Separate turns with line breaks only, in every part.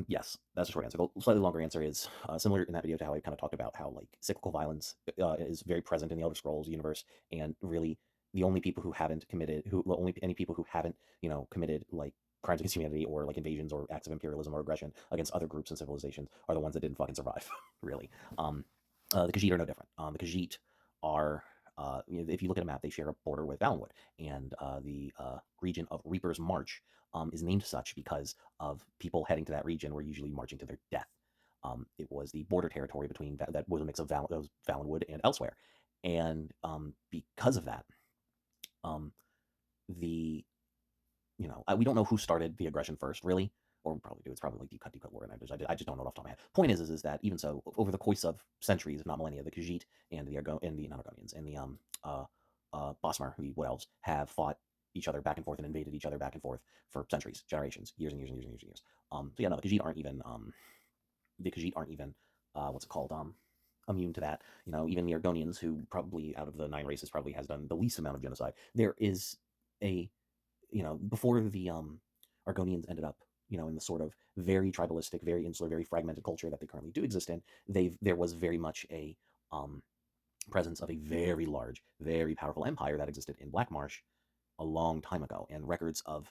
Yes, that's a short answer. The slightly longer answer is similar in that video to how I kind of talked about how like cyclical violence is very present in the Elder Scrolls universe, and really the only people who haven't committed, who the only any people who haven't, committed like crimes against humanity or like invasions or acts of imperialism or aggression against other groups and civilizations are the ones that didn't fucking survive, really. Um, the Khajiit are no different. The Khajiit are, if you look at a map, they share a border with Valenwood, and the region of Reaper's March is named such because of people heading to that region were usually marching to their death. It was the border territory between that was a mix of Valenwood and elsewhere, and because of that, um, the we don't know who started the aggression first, really, or we probably do. It's probably like deep cut lore, and I just don't know it off the top of my head. Point is that even so, over the course of centuries, if not millennia, the Khajiit and the not Argonians and the Bosmer, the Wood Elves, have fought each other back and forth and invaded each other back and forth for centuries, generations, years and years and years and years and years. So yeah, no, the Khajiit aren't even what's it called immune to that. Even the Argonians, who probably out of the 9 races probably has done the least amount of genocide. There is a before the Argonians ended up, in the sort of very tribalistic, very insular, very fragmented culture that they currently do exist in, there was very much a presence of a very large, very powerful empire that existed in Black Marsh a long time ago, and records of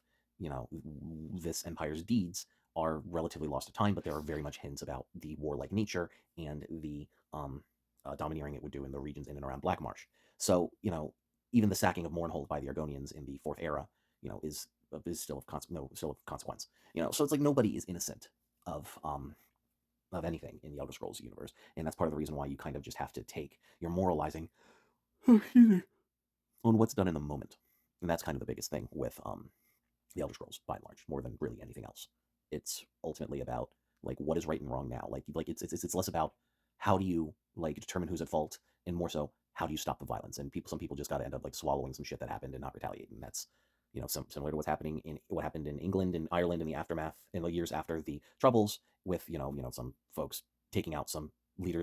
this empire's deeds are relatively lost to time, but there are very much hints about the warlike nature and the domineering it would do in the regions in and around Black Marsh. So even the sacking of Mournhold by the Argonians in the Fourth Era, is still still of consequence. So it's like nobody is innocent of anything in the Elder Scrolls universe, and that's part of the reason why you kind of just have to take your moralizing on what's done in the moment, and that's kind of the biggest thing with the Elder Scrolls by and large, more than really anything else. It's ultimately about like what is right and wrong now. Like it's less about how do you like determine who's at fault, and more so how do you stop the violence. And some people just got to end up like swallowing some shit that happened and not retaliate. And that's similar to what happened in England and Ireland in the aftermath in the years after the Troubles, with some folks taking out some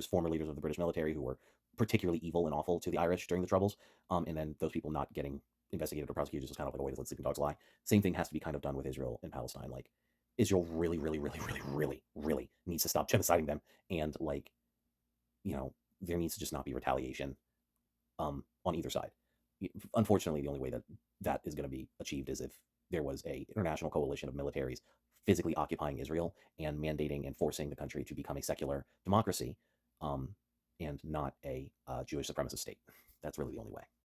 former leaders of the British military who were particularly evil and awful to the Irish during the Troubles, and then those people not getting investigated or prosecuted, just kind of like a way to let sleeping dogs lie. Same thing has to be kind of done with Israel and Palestine. Like Israel really, really, really, really, really, really needs to stop genociding them, and like there needs to just not be retaliation on either side. Unfortunately, the only way that that is going to be achieved is if there was a international coalition of militaries physically occupying Israel and mandating and forcing the country to become a secular democracy, and not a Jewish supremacist state. That's really the only way.